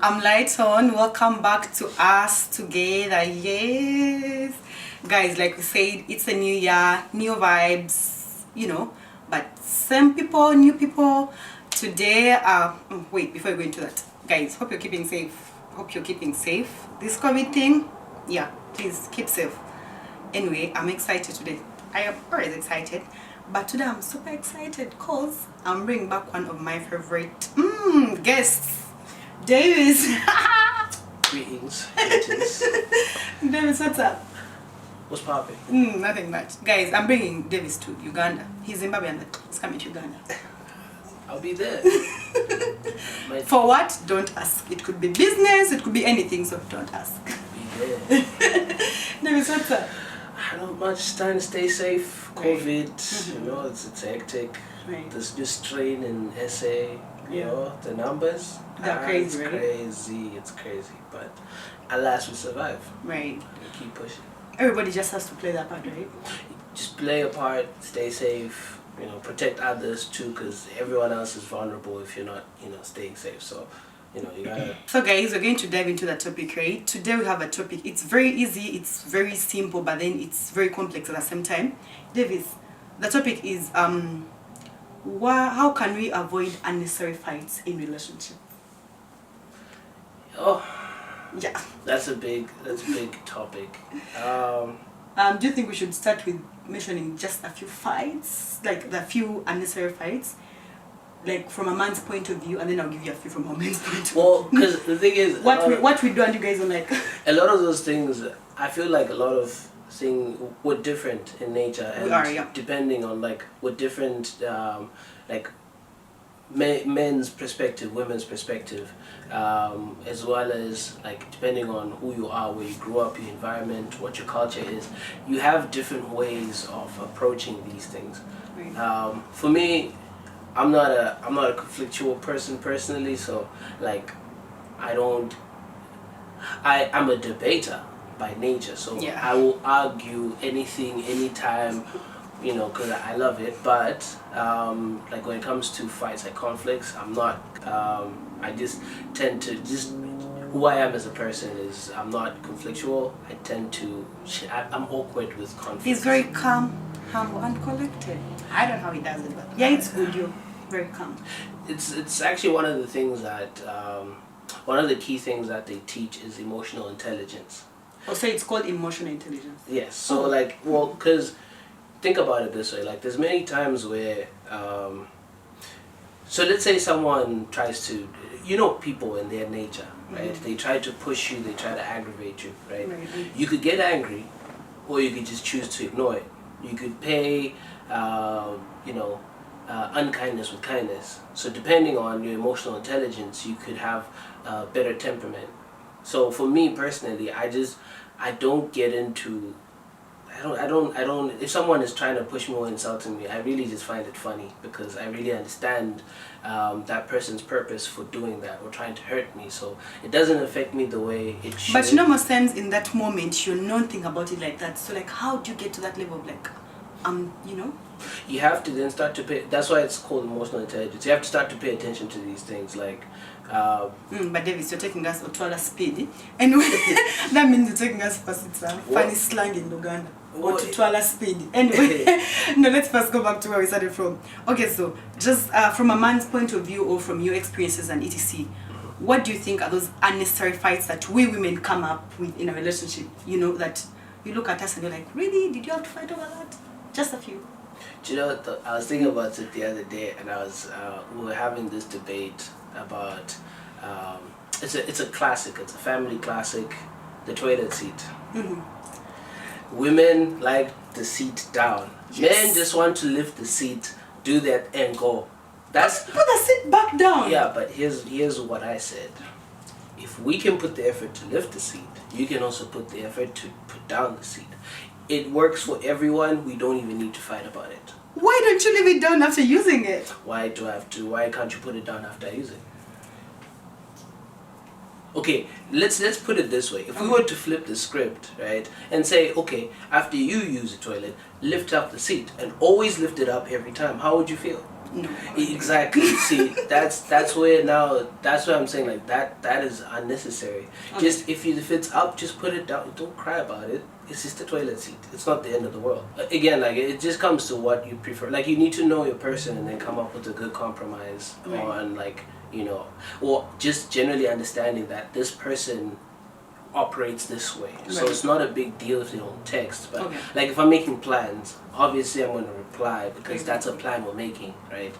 I'm Lighton. Welcome back to us together. Yes, guys, like we said, it's a new year, new vibes, but same people, new people. Today, wait, before we go into that, guys, hope you're keeping safe. This COVID thing, yeah, please keep safe. Anyway, I'm excited today. I am always excited, but today I'm super excited because I'm bringing back one of my favorite guests, Davis. Greetings. Davis, what's up? What's popping? Nothing much. Guys, I'm bringing Davis to Uganda. He's Zimbabwean, but he's coming to Uganda. I'll be there. For what? Don't ask. It could be business, it could be anything, so don't ask. Be there. Davis, what's up? Not much. Trying to stay safe. COVID, Right. it's hectic. Right. This new strain in SA, the numbers. They're crazy, it's right? It's crazy. But alas, we survive. Right. We keep pushing. Everybody just has to play that part, right? Just play a part, stay safe, protect others too, because everyone else is vulnerable if you're not, staying safe. So, you gotta... So guys, we're going to dive into that topic, right? Today we have a topic. It's very easy, it's very simple, but then it's very complex at the same time. Davis, the topic is how can we avoid unnecessary fights in relationship? Oh, yeah. That's a big topic. Do you think we should start with mentioning just a few fights, like the few unnecessary fights, like from a man's point of view, and then I'll give you a few from a man's point of view. Well, because the thing is, what we do and you guys don't like. a lot of those things, I feel like a lot of things were different in nature, and We are, yeah. depending on what different men's perspective, women's perspective, as well as depending on who you are, where you grew up, your environment, what your culture is, you have different ways of approaching these things. Right. For me, I'm not a conflictual person personally, so I'm a debater by nature, so Yeah. I will argue anything, anytime, because I love it. But when it comes to fights, conflicts, I'm not. I just tend to who I am as a person is I'm not conflictual. I tend to I'm awkward with conflict. He's very calm, humble, and collected. I don't know how he does it, but yeah, it's good. You're very calm. It's actually one of the things that one of the key things that they teach is emotional intelligence. Oh, so it's called emotional intelligence. Yes. So because think about it this way, there's many times where so let's say someone tries to, people in their nature, right? They try to push you, they try to aggravate you, right? You could get angry, or you could just choose to ignore it. You could pay unkindness with kindness. So depending on your emotional intelligence, you could have better temperament. So for me personally, I don't get into, I don't, if someone is trying to push me or insulting me, I really just find it funny, because I really understand that person's purpose for doing that or trying to hurt me. So it doesn't affect me the way it should. But most times in that moment, you're not thinking about it like that. So how do you get to that level of You have to then start to pay, that's why it's called emotional intelligence. You have to start to pay attention to these things but Davis, you're taking us to speed. Anyway, that means you're taking us past it's funny slang in Uganda. Or to Twala speed. Anyway, no, let's first go back to where we started from. Okay, so just from a man's point of view, or from your experiences and etc., what do you think are those unnecessary fights that we women come up with in a relationship? That you look at us and you're like, really? Did you have to fight over that? Just a few. Do you know what? I was thinking about it the other day, and we were having this debate about it's a classic, it's a family classic, the toilet seat. Women like the seat down. Yes. Men just want to lift the seat, do that and go. That's put the seat back down. Yeah, but here's what I said. If we can put the effort to lift the seat, you can also put the effort to put down the seat. It works for everyone. We don't even need to fight about it. Why don't you leave it down after using it? Why can't you put it down after using it? Okay, let's put it this way. If we were to flip the script, right, and say, okay, after you use the toilet, lift up the seat, and always lift it up every time, how would you feel? No. Exactly. See, that's where I'm saying like that is unnecessary. Okay. Just if it's up, just put it down. Don't cry about it. It's just a toilet seat. It's not the end of the world. Again, like it just comes to what you prefer. Like you need to know your person and then come up with a good compromise on like or just generally understanding that this person operates this way. So it's not a big deal if they don't text. But like if I'm making plans, obviously I'm going to reply because that's a plan we're making, right?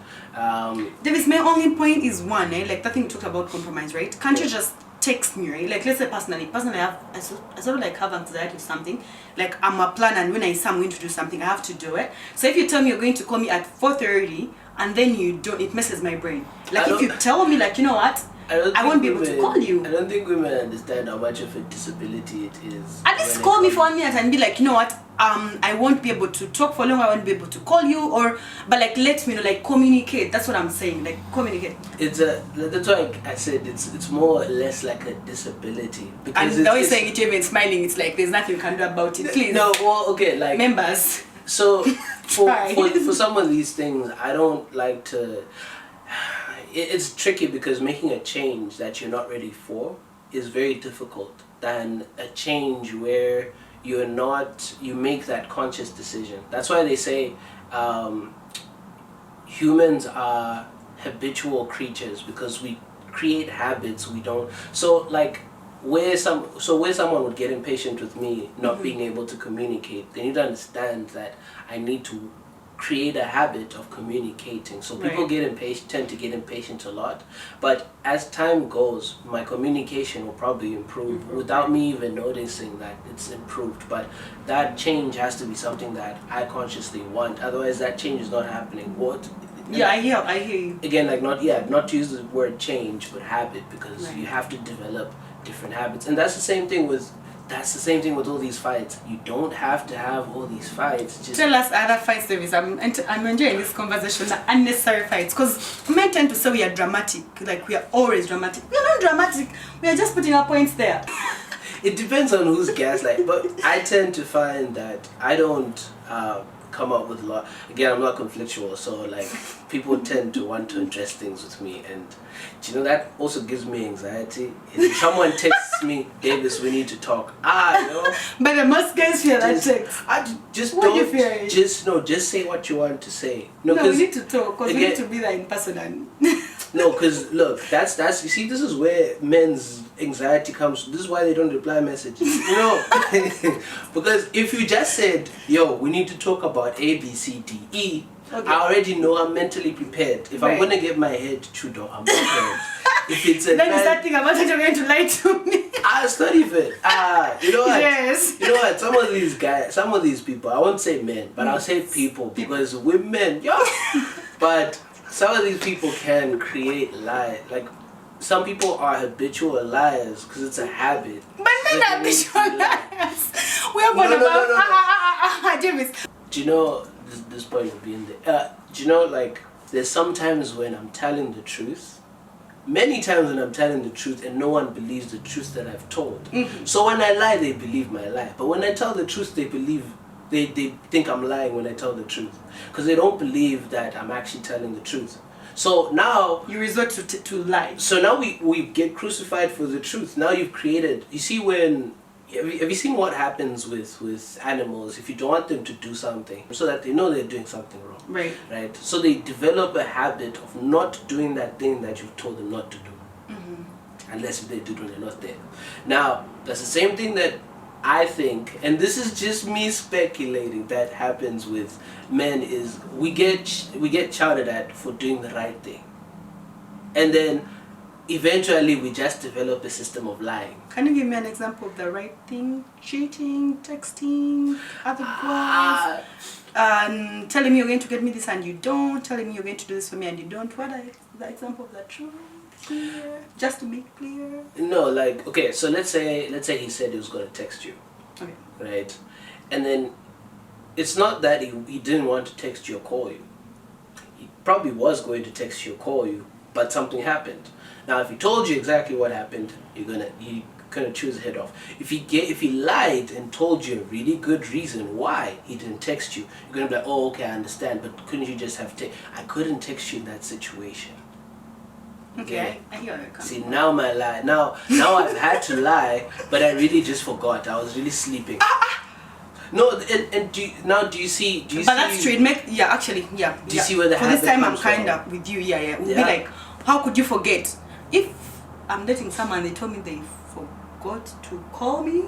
Davis, my only point is one, like that thing you talked about compromise, right? Can't you just text me, right? Like let's say personally I sort of like have anxiety with something. Like I'm a planner and when I say I'm going to do something, I have to do it. So if you tell me you're going to call me at 4:30 and then you don't, it messes my brain. Like if you tell me like, you know what? I won't be able to call you. I don't think women understand how much of a disability it is. At least call me for 1 minute and be like, you know what, I won't be able to talk for long, I won't be able to call you, but like let me know, like communicate. That's what I'm saying, like communicate. That's why I said it's more or less like a disability. Because and now you're saying it even smiling, it's like there's nothing you can do about it. Please. No, well, okay, like members. So for some of these things, I don't like to. It's tricky because making a change that you're not ready for is very difficult than a change where you make that conscious decision. That's why they say humans are habitual creatures because we create habits we don't. So like where someone would get impatient with me not being able to communicate, they need to understand that I need to create a habit of communicating. So people tend to get impatient a lot, but as time goes my communication will probably improve without me even noticing that it's improved. But that change has to be something that I consciously want, otherwise that change is not happening. I hear you. Again, like not to use the word change but habit, because you have to develop different habits. And that's the same thing with all these fights. You don't have to have all these fights. Just tell us other fights, Davis. I'm enjoying this conversation. The unnecessary fights, because men tend to say we are dramatic, like we are always dramatic. We are not dramatic. We are just putting our points there. It depends on who's gaslight, but I tend to find that I don't come up with a lot. Again, I'm not conflictual, so like people tend to want to address things with me, and that also gives me anxiety. If someone texts me, Davis, we need to talk. But the most guys fear that text. Just say what you want to say. No, we need to talk because we need to be there in person. And no, because look, that's you see, this is where men's anxiety comes. This is why they don't reply messages. Because if you just said, yo, we need to talk about A, B, C, D, E, I already know, I'm mentally prepared. If I'm gonna get my head chewed off, I'm prepared. If it's a then you start thinking about it, you're going to lie to me. It's not even. You know what? Yes. You know what? Some of these people, I won't say men, but I'll say people, because we're men, but some of these people can create lies. Like some people are habitual liars because it's a habit. But men are habitual liars. We are born about James. Do you know this point will be in there? Do you know, like, there's sometimes when I'm telling the truth, many times when I'm telling the truth and no one believes the truth that I've told. So when I lie, they believe my lie. But when I tell the truth, they think I'm lying when I tell the truth, because they don't believe that I'm actually telling the truth. So now you resort to lie. So now we get crucified for the truth. Now you've created. You see, have you seen what happens with animals if you don't want them to do something, so that they know they're doing something wrong? Right. So they develop a habit of not doing that thing that you've told them not to do, unless if they do it when they're not there. Now that's the same thing that I think, and this is just me speculating, that happens with men, is we get shouted at for doing the right thing, and then eventually we just develop a system of lying. Can you give me an example of the right thing? Cheating, texting, other girls, telling me you're going to get me this and you don't, telling me you're going to do this for me and you don't. What are the example of the truth? Clear, just to be clear. No, like, okay, so let's say he said he was going to text you, right? And then it's not that he didn't want to text you or call you. He probably was going to text you or call you, but something happened. Now, if he told you exactly what happened, you're kind of chew his head off. If he lied and told you a really good reason why he didn't text you, you're gonna be like, oh, okay, I understand, but couldn't you just have I couldn't text you in that situation. Okay, I hear where it comes See, from. now my lie. Now I've had to lie, but I really just forgot. I was really sleeping. No, and do you see? But that's true. Actually. Do you see where the for this habit time I'm comes kind from? of with you. It would be like, how could you forget? If I'm dating someone, they told me they forgot to call me.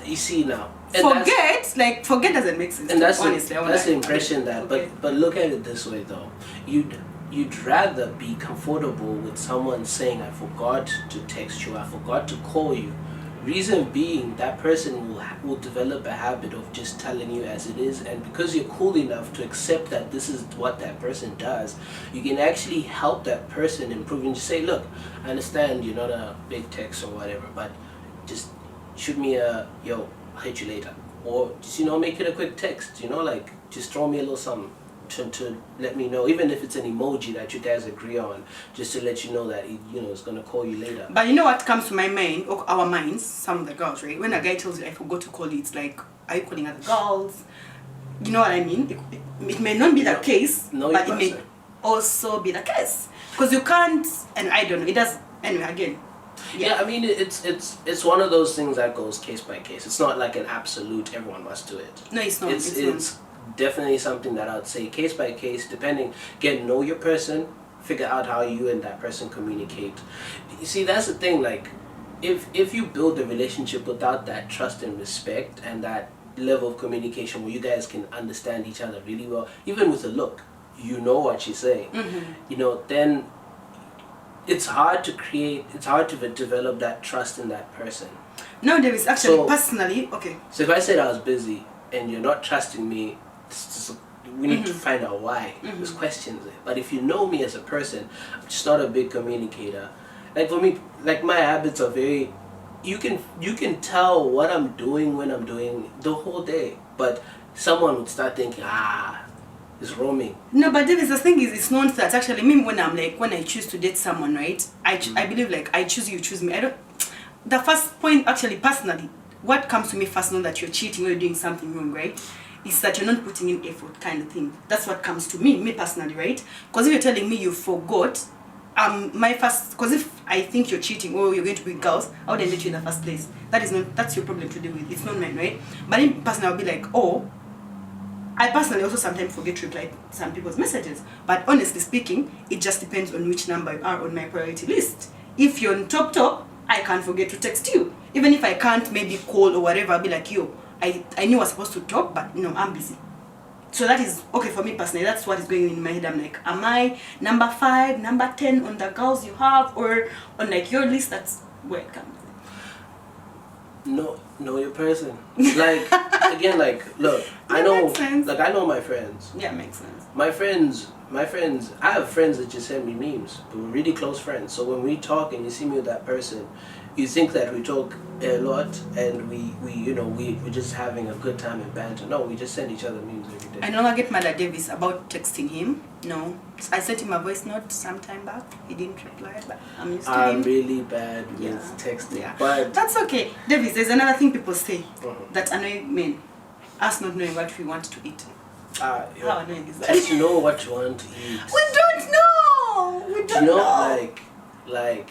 You see now. Forget doesn't make sense. And that's honestly, that's the impression that. okay. But look at it this way though. You'd rather be comfortable with someone saying, I forgot to text you, I forgot to call you. Reason being, that person will develop a habit of just telling you as it is, and because you're cool enough to accept that this is what that person does, you can actually help that person improve and just say, look, I understand you're not a big text or whatever, but just shoot me a, yo, I'll hit you later. Or just, make it a quick text, like just throw me a little something. To let me know, even if it's an emoji that you guys agree on, just to let you know that it's gonna call you later. But you know what comes to my mind, or our minds, some of the girls, right? When a guy tells you, I forgot to call you, it's like, are you calling other girls? You know what I mean? It may not be the case, but it may also be the case, because you can't. And I don't know. It does. Anyway, again. Yeah, I mean it's one of those things that goes case by case. It's not like an absolute everyone must do it. No, it's not. It's definitely something that I would say case by case, depending. Again, know your person, figure out how you and that person communicate. You see, that's the thing. Like, if you build a relationship without that trust and respect and that level of communication where you guys can understand each other really well, even with a look, you know what she's saying. Then it's hard to develop that trust in that person. No, there is actually personally okay. So if I said I was busy and you're not trusting me, we need to find out why. There's questions there. But if you know me as a person, I'm just not a big communicator. Like for me, like my habits are very, you can tell what I'm doing when I'm doing the whole day. But someone would start thinking, it's roaming. No, but Davis, the thing is, it's not that. Actually, me, when I choose to date someone, right? I believe like I choose you, choose me. The first point, actually, personally, what comes to me first, not that you're cheating or you're doing something wrong, right? Is that you're not putting in effort, kind of thing. That's what comes to me personally, right? Because if you're telling me you forgot, my first, because if I think you're cheating or you're going to be with girls, I wouldn't date you in the first place. That's your problem to deal with. It's not mine, right? But in personally, I'll be like, I personally also sometimes forget to reply some people's messages. But honestly speaking, it just depends on which number you are on my priority list. If you're on top, I can't forget to text you. Even if I can't maybe call or whatever, I'll be like, yo, I knew I was supposed to talk, but I'm busy. So that is okay for me personally. That's what is going on in my head. I'm like, am I number 5, number 10 on the girls you have, or on like your list? That's where it comes. Know your person. Like again, like look, I know my friends. Yeah, makes sense. My friends, I have friends that just send me memes, but we're really close friends. So when we talk and you see me with that person, you think that we talk a lot and we're just having a good time and banter. No, we just send each other memes every day. I know I get mad at Davis about texting him. No, I sent him a voice note some time back. He didn't reply, but I'm used to him. I'm really bad with texting, but that's okay. Davis, there's another thing people say that annoy men. Us not knowing what we want to eat. How annoying is that? Just know what you want to eat. We don't know. We don't know. Like.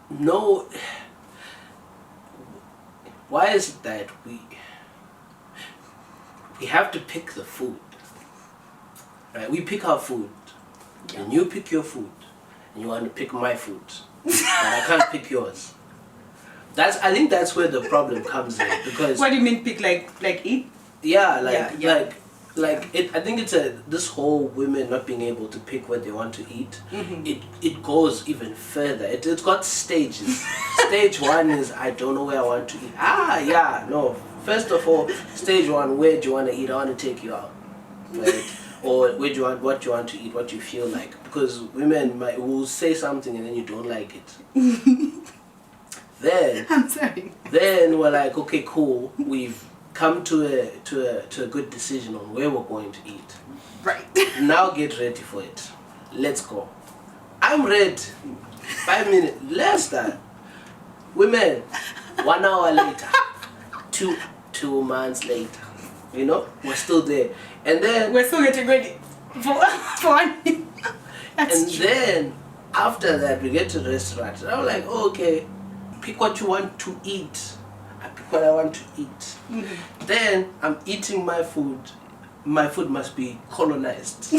No. Why is it that we have to pick the food? Right? We pick our food, and you pick your food, and you want to pick my food, but I can't pick yours. I think that's where the problem comes in, because. What do you mean pick, like eat? Yeah, I think it's this whole women not being able to pick what they want to eat. It goes even further. It's got stages. Stage 1 is I don't know where I want to eat. No. First of all, stage 1, where do you want to eat? I want to take you out, right? Or what you want to eat, what you feel like, because women will say something and then you don't like it. Then I'm sorry. Then we're like, okay, cool. We've come to a good decision on where we're going to eat. Right. Now get ready for it. Let's go. I'm red. 5 minutes. Less than. Women, 1 hour later. Two months later. You know, we're still there. And then we're still getting ready for one. And then after that we get to the restaurant. And I'm like, oh, okay, pick what you want to eat. I pick what I want to eat. Mm-hmm. Then I'm eating my food. My food must be colonized.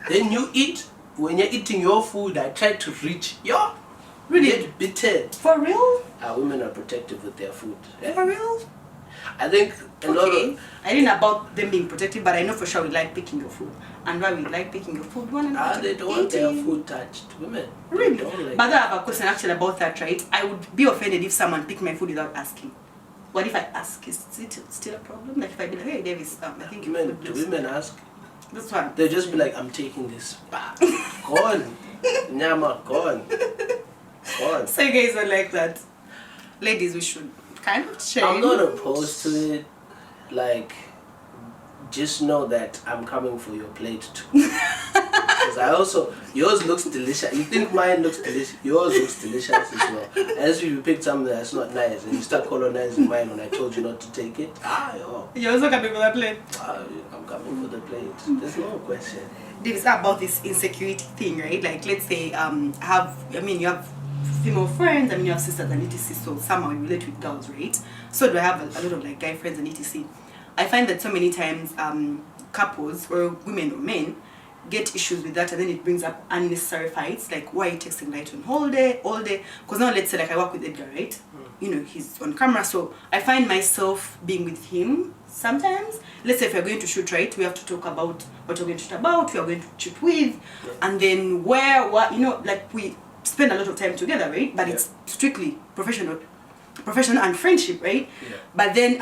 Then you eat. When you're eating your food, I try to reach your. Really? Get bitten. For real? Women are protective with their food. Yeah? For real? I think a lot of. I didn't know about them being protective, but I know for sure we like picking your food. And why we like picking your food? They don't want their food touched. Women. Really? Don't like but I have a question actually about that, right? I would be offended if someone picked my food without asking. What if I ask? Is it still a problem? Like if I be like, hey Davis, I think your food do looks women good. ask? This one. They just be like, I'm taking this. Gone. Nyama, gone. Gone. So you guys are like that. Ladies, we should kind of change. I'm not opposed to it. Like, just know that I'm coming for your plate too. Because I also, yours looks delicious. You think mine looks delicious? Yours looks delicious as well. As if you pick something that's not nice and you start colonizing mine when I told you not to take it. You're also coming for that plate. I'm coming for the plate. There's no question. This is about this insecurity thing, right? Like, let's say, you have female friends, you have sisters and etc. So somehow you relate with girls, right? So do I have a lot of like guy friends and etc. I find that so many times couples or women or men get issues with that, and then it brings up unnecessary fights. Like, why are you texting Light on all day? Because now let's say like I work with Edgar, right? You know, he's on camera, so I find myself being with him sometimes. Let's say if we're going to shoot, right, we have to talk about what we're going to shoot about, we are going to shoot with, and then what, you know, like we spend a lot of time together, right? But it's strictly professional and friendship, right? But then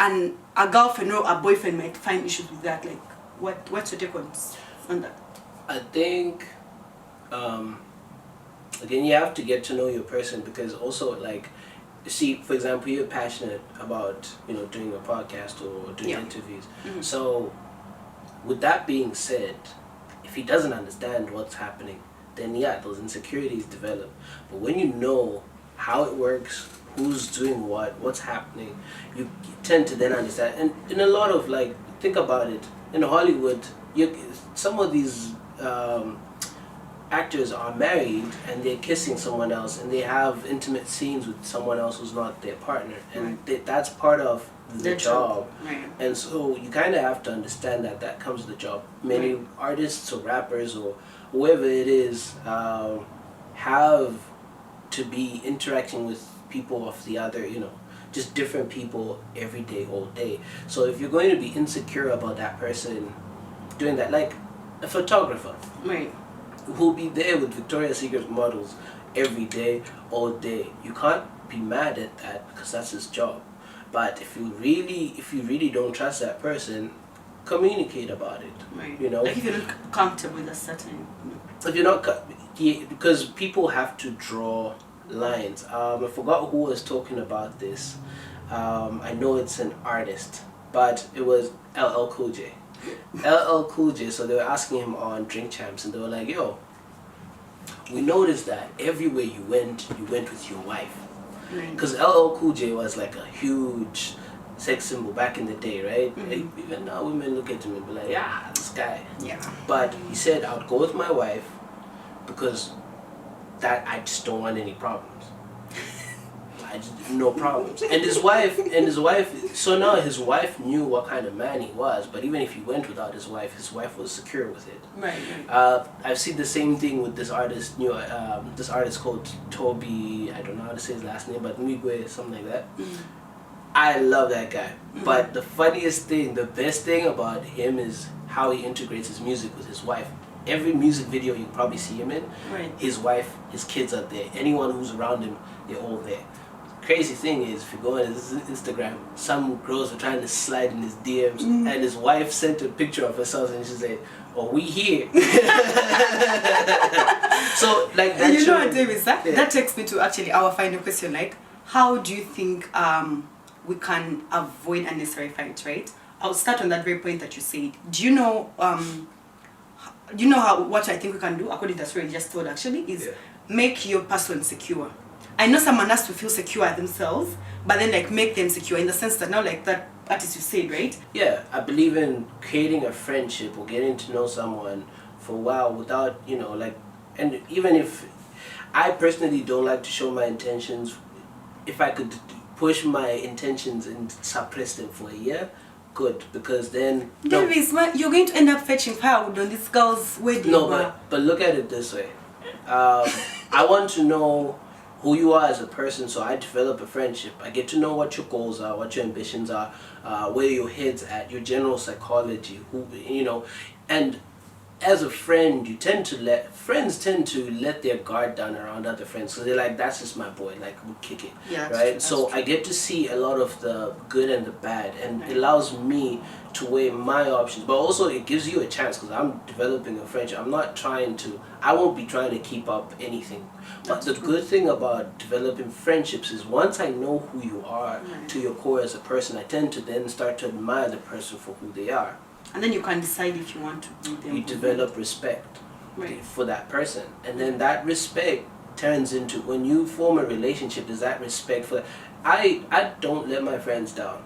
a girlfriend or a boyfriend might find issues with that. Like, what's your take on that? I think again, you have to get to know your person, because also, like, see, for example, you're passionate about, you know, doing a podcast or doing interviews. So with that being said, if he doesn't understand what's happening, then those insecurities develop. But when you know how it works, who's doing what's happening, you tend to then understand. And in a lot of, like, think about it, in Hollywood, some of these actors are married and they're kissing someone else and they have intimate scenes with someone else who's not their partner, and that's part of the job. And so you kind of have to understand that comes with the job. Many artists or rappers or whoever it is have to be interacting with people of the other, you know, just different people every day, all day. So if you're going to be insecure about that person doing that, like a photographer who'll be there with Victoria's Secret models every day, all day, you can't be mad at that because that's his job. But if you really don't trust that person, communicate about it. You know, like if you're not comfortable with a certain, if you're not, because people have to draw lines. I forgot who was talking about this. I know it's an artist, but it was LL Cool J. LL Cool J, so they were asking him on Drink Champs, and they were like, yo, we noticed that everywhere you went with your wife. Because LL Cool J was like a huge sex symbol back in the day, right? Even now women look at him and be like, yeah, this guy. But he said, I would go with my wife because that I just don't want any problems. No problems. And his wife, so now his wife knew what kind of man he was, but even if he went without his wife was secure with it. I've seen the same thing with this artist, this artist called Toby, I don't know how to say his last name, but Migwe, something like that. I love that guy. But the funniest thing, the best thing about him is how he integrates his music with his wife. Every music video you probably see him in, his wife, his kids are there. Anyone who's around him, they're all there. Crazy thing is, if you go on his Instagram, some girls are trying to slide in his DMs, and his wife sent a picture of herself, and she said, "Oh, we here." So, like that. You know what, Davis? That takes me to actually our final question. Like, how do you think we can avoid unnecessary fights? Right. I'll start on that very point that you said. Do you know you know how what I think we can do according to the story you just told actually is make your person secure. I know someone has to feel secure themselves, but then like make them secure in the sense that now like that artist you said, right? Yeah, I believe in creating a friendship or getting to know someone for a while without, you know, like, and even if I personally don't like to show my intentions, if I could push my intentions and suppress them for a year, good, because then Davis, man, you're going to end up fetching firewood on this girl's wedding. no, but look at it this way. I want to know who you are as a person, so I develop a friendship. I get to know what your goals are, what your ambitions are, where your head's at, your general psychology, who, you know, and as a friend, friends tend to let their guard down around other friends. So they're like, that's just my boy, like, we'll kick it, right? So I get to see a lot of the good and the bad, and it allows me to weigh my options. But also it gives you a chance, because I'm developing a friendship. I won't be trying to keep up anything. But the good thing about developing friendships is once I know who you are to your core as a person, I tend to then start to admire the person for who they are. And then you can decide if you want to be them. You develop respect for that person. And then that respect turns into, when you form a relationship, is that respect for... I don't let my friends down.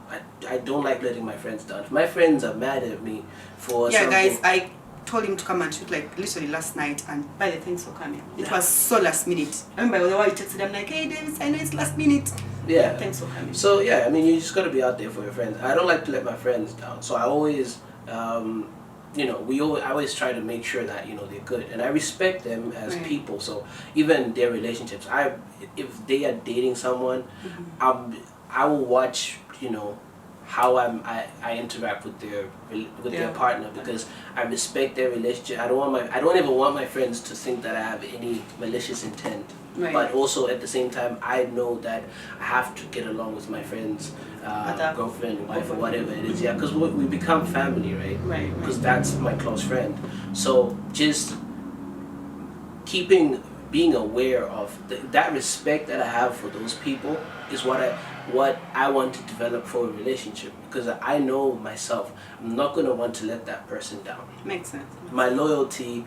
I don't like letting my friends down. If my friends are mad at me for something... guys, I told him to come and shoot like literally last night, and by the thanks for coming. It was so last minute. I remember the way you texted, I'm like, hey Davis, I know it's last minute. Yeah. Thanks for coming. So yeah, I mean, you just got to be out there for your friends. I don't like to let my friends down. So I always... you know, I always try to make sure that, you know, they're good, and I respect them as people. So even their relationships, if they are dating someone, I will watch, you know, how I interact with their partner, because I respect their relationship. I don't ever want my friends to think that I have any malicious intent. But also at the same time, I know that I have to get along with my friends, girlfriend, wife, or whatever it is. Yeah, because we become family, right? Because that's my close friend. So just being aware of that respect that I have for those people is what I want to develop for a relationship, because I know myself. I'm not going to want to let that person down. Makes sense. My loyalty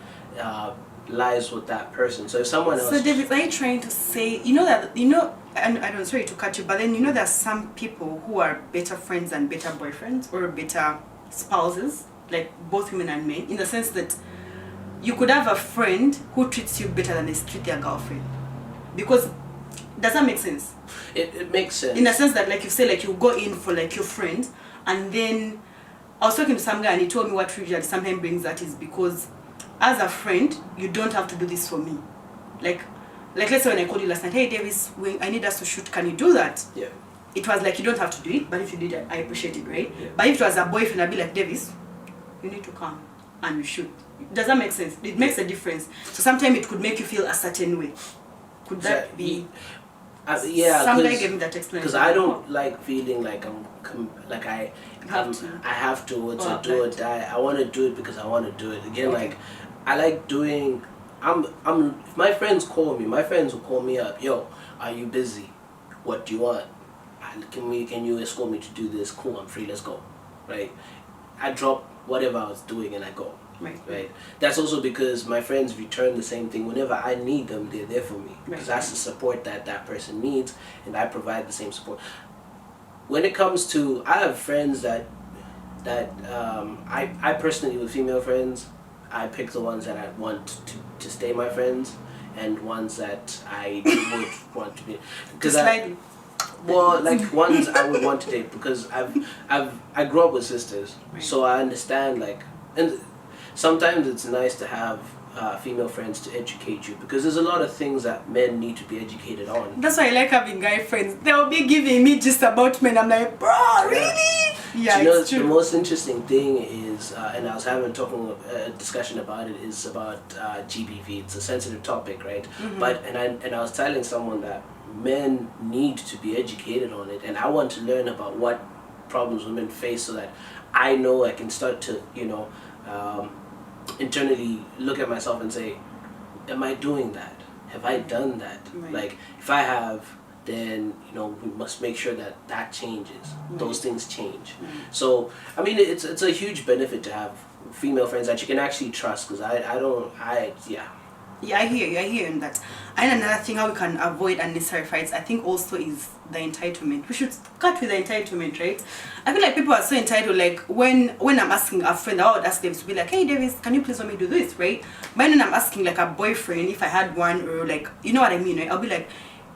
lies with that person. So if someone else... So David, are you trying to say, and I don't, sorry to cut you, but then there are some people who are better friends and better boyfriends or better spouses, like both women and men, in the sense that you could have a friend who treats you better than they treat their girlfriend. Because, does that make sense? It makes sense. In the sense that, like you say, like you go in for like your friend, and then I was talking to some guy and he told me what usually sometimes brings that is because as a friend, you don't have to do this for me. Like let's say when I called you last night, hey Davis, I need us to shoot, can you do that? Yeah. It was like you don't have to do it, but if you did it, I appreciate it, right? Yeah. But if it was a boyfriend, I'd be like, Davis, you need to come and we shoot. Does that make sense? It makes a difference. So sometimes it could make you feel a certain way. Could that be... yeah, somebody gave me that explanation. Because I don't like feeling like I have to, or do or die. I want to do it because I want to do it. Again, like I like doing. If my friends call me, my friends will call me up. Yo, are you busy? What do you want? Can you escort me to do this? Cool, I'm free. Let's go. Right. I drop whatever I was doing and I go. Right. That's also because my friends return the same thing. Whenever I need them, they're there for me. Because that's the support that person needs, and I provide the same support. When it comes to, I have friends that I personally, with female friends, I pick the ones that I want to stay my friends, and ones that I would want to be. Because like ones I would want to date, because I grew up with sisters, so I understand, like, and sometimes it's nice to have female friends to educate you, because there's a lot of things that men need to be educated on. That's why I like having guy friends. They'll be giving me just about men. I'm like, bro, really? Yeah, it's true. The most interesting thing is, and I was a discussion about it, is about GBV. It's a sensitive topic, right? But and I was telling someone that men need to be educated on it, and I want to learn about what problems women face, so that I know I can start to, internally look at myself and say, am I doing that? Have I done that? Like, if I have, then we must make sure that changes. Those things change. So I mean, it's a huge benefit to have female friends that you can actually trust. Because I don't, yeah. Yeah, I hear you in that. And another thing how we can avoid unnecessary fights, I think also is the entitlement. We should start with the entitlement, right? I feel like people are so entitled. Like when I'm asking a friend, I would ask them to be like, hey Davis, can you please let me do this, right? But when I'm asking like a boyfriend, if I had one, or like, you know what I mean, right? I'll be like,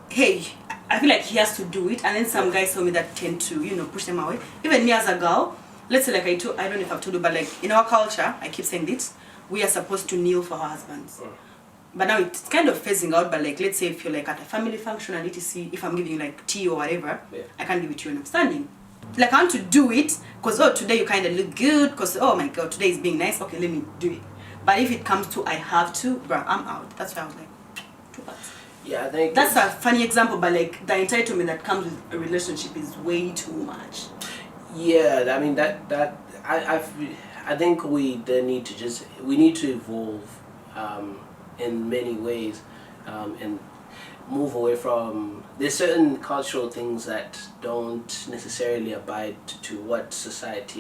hey, I feel like he has to do it. And then some guys tell me that tend to, you know, push them away. Even me as a girl, let's say like I don't know if I've told you, but like in our culture, I keep saying this, we are supposed to kneel for our husbands. But now it's kind of phasing out. But like, let's say if you're like at a family function and etc, if I'm giving you like tea or whatever, I can't give it to you when I'm standing. Like I want to do it because, oh, today you kind of look good, because, oh my god, today is being nice, okay, let me do it. But if it comes to I have to, bruh, I'm out. That's why I was like, too bad. Yeah, I think that's a funny example, but like the entitlement that comes with a relationship is way too much. Yeah, I mean I think we then need to evolve in many ways, and move away from, there's certain cultural things that don't necessarily abide to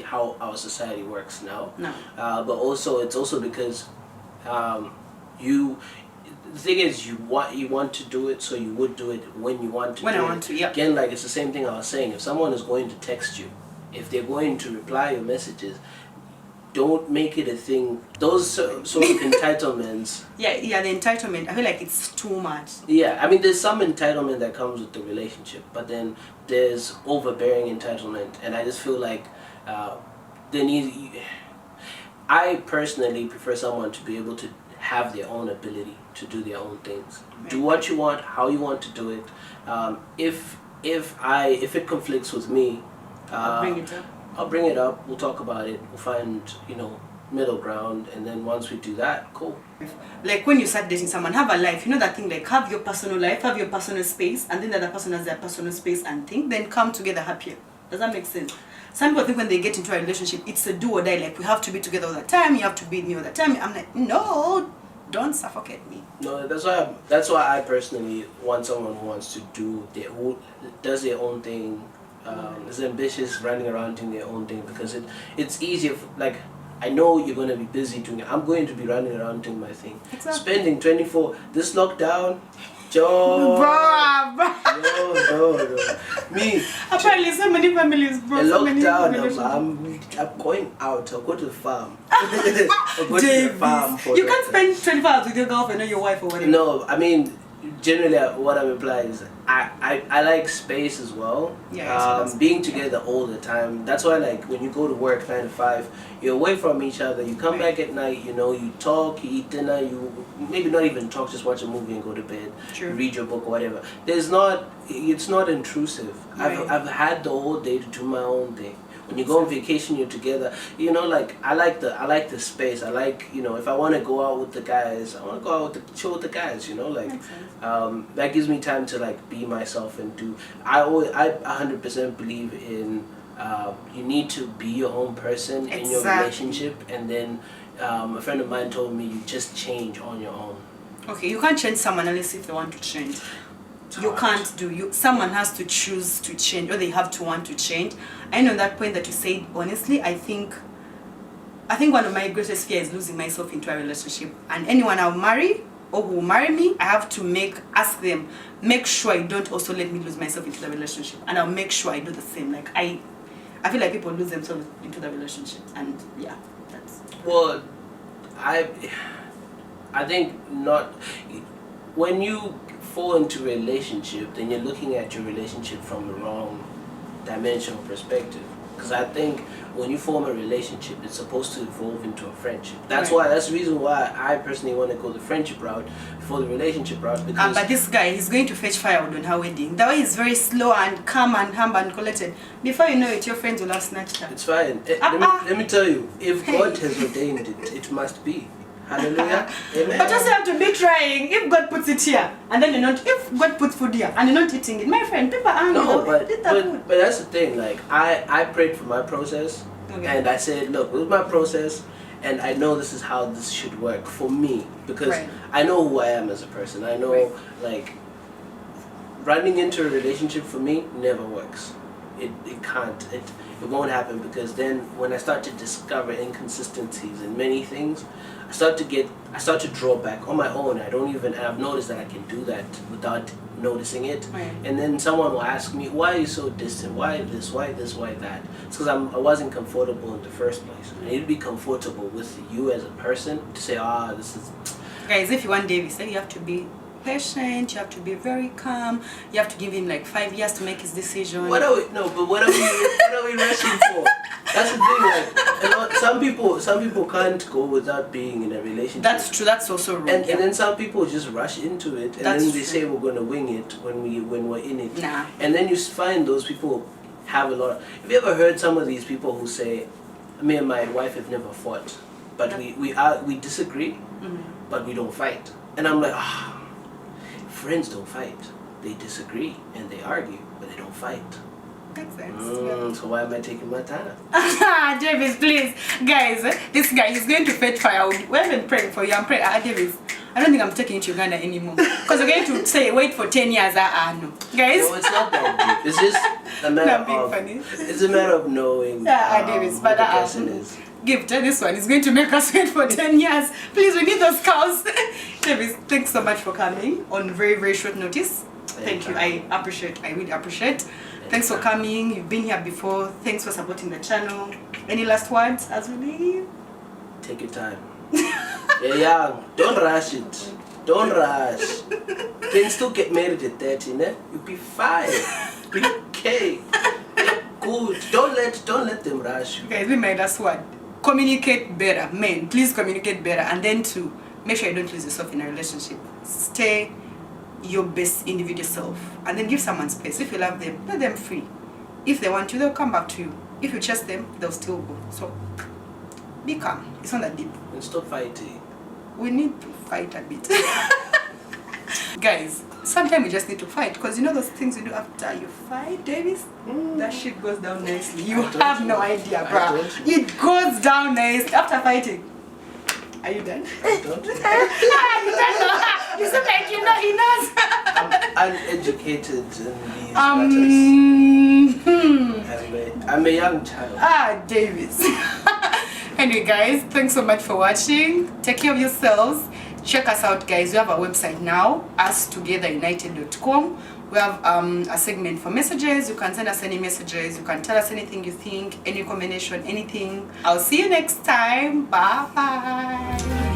how our society works now. No. But also it's also because the thing is, you want to do it, so you would do it when you want to. I want to, yeah. Again, like it's the same thing I was saying. If someone is going to text you, if they're going to reply your messages, don't make it a thing. Those sort of entitlements. Yeah, the entitlement. I feel like it's too much. Yeah, I mean, there's some entitlement that comes with the relationship, but then there's overbearing entitlement, and I just feel like I personally prefer someone to be able to have their own ability to do their own things. Right. Do what you want, how you want to do it. If it conflicts with me, Bring it up. I'll bring it up. We'll talk about it. We'll find, middle ground, and then once we do that, cool. Like when you start dating someone, have a life. You know that thing, like have your personal life, have your personal space, and then the other person has their personal space and think, then come together happier. Does that make sense? Some people think when they get into a relationship, it's a do or die. Like we have to be together all the time. You have to be with me all the time. I'm like, no, don't suffocate me. No, that's why I personally want someone who does their own thing. Is ambitious, running around doing their own thing, because it's easier. Like, I know you're going to be busy doing it. I'm going to be running around doing my thing. Exactly. Spending 24 this lockdown, Joe. No. Me. Apparently, so many families, bro. The lockdown. I'm going out. I'll go to the farm. I'll go to the farm. You can't spend 24 hours with your girlfriend or your wife or whatever. No, I mean, generally what I'm implying is I like space as well. Yeah, being together all the time. That's why, like, when you go to work 9 to 5, you're away from each other. You come back at night, you talk, you eat dinner, you maybe not even talk, just watch a movie and go to bed. True. Read your book or whatever. It's not intrusive. Right. I've had the whole day to do my own thing. When you go on vacation, you're together. Like, I like the space. I like, if I want to go out with the guys, I want to go out chill with the guys. That gives me time to like be myself and do. I 100% believe in you need to be your own person in your relationship, and then a friend of mine told me you just change on your own. Okay, you can't change someone unless if they want to change. You can't someone has to choose to change, or they have to want to change. And on that point that you said, honestly, I think one of my greatest fears is losing myself into a relationship. And anyone I'll marry or who will marry me, I have to ask them, make sure I don't also let me lose myself into the relationship. And I'll make sure I do the same. Like I feel like people lose themselves into the relationship, and yeah, that's. Well, I think not. When you fall into a relationship, then you're looking at your relationship from the wrong dimensional perspective. Because I think when you form a relationship, it's supposed to evolve into a friendship. That's the reason why I personally want to go the friendship route before the relationship route. Because but this guy, he's going to fetch firewood on her wedding. That way he's very slow and calm and humble and collected. Before you know it, your friends will have snatched her. It's fine. Let me tell you, if God has ordained it, it must be. Hallelujah. Amen. But just have to be trying. If God puts it here, and then if God puts food here, and you're not eating it, my friend, people are angry. No, but that's the thing. Like, I prayed for my process, and I said, look, this is my process, and I know this is how this should work for me, because I know who I am as a person. I know, like, running into a relationship for me never works. it can't. It won't happen, because then when I start to discover inconsistencies in many things, I start to draw back on my own. I've noticed that I can do that without noticing it. Right. And then someone will ask me, why are you so distant? Why this? Why this? Why that? It's because I wasn't comfortable in the first place. I need to be comfortable with you as a person to say, this is... Guys, if you want Davis, you have to be patient, you have to be very calm, you have to give him like 5 years to make his decision. What are we rushing for? That's the thing, like, some people can't go without being in a relationship. That's true, that's also wrong. And then some people just rush into it, and then they say we're gonna wing it when we're in it. Nah. And then you find those people have a lot. Have you ever heard some of these people who say, me and my wife have never fought, but we disagree, but we don't fight. And I'm like, friends don't fight. They disagree and they argue, but they don't fight. Makes sense. So why am I taking my time? Davis, please. Guys, this guy is going to fetch firewood. We haven't praying for you. I'm praying. Davis, I don't think I'm taking you to Uganda anymore. Because you're going to say, wait for 10 years. No. Guys. No, it's not that deep. It's just a matter of... funny. It's a matter of knowing Davis, who but the person is. Give this one. It's going to make us wait for 10 years. Please, we need those cows. Davis, thanks so much for coming on very, very short notice. Thank you. I really appreciate. Thanks for coming. You've been here before. Thanks for supporting the channel. Any last words as we leave? Take your time. You're young. Don't rush it. Don't rush. You can still get married at 30, né? You'll be fine. Be okay. Good. Don't let them rush you. Guys, we made us word. Communicate better. Men, please communicate better. And then to make sure you don't lose yourself in a relationship. Stay your best individual self. And then give someone space. If you love them, let them free. If they want you, they'll come back to you. If you trust them, they'll still go. So be calm. It's not that deep. And stop fighting. We need to fight a bit. Guys, sometimes we just need to fight, because you know those things you do after you fight, Davis? That shit goes down nicely. You have no idea, bro. It goes down nicely after fighting. Are you done? I don't. You don't know. You seem like you know he knows. I'm uneducated in these matters. I'm a young child. Davis. Anyway, guys, thanks so much for watching. Take care of yourselves. Check us out, guys. We have our website now, ustogetherunited.com. We have a segment for messages. You can send us any messages. You can tell us anything you think, any combination, anything. I'll see you next time. Bye bye.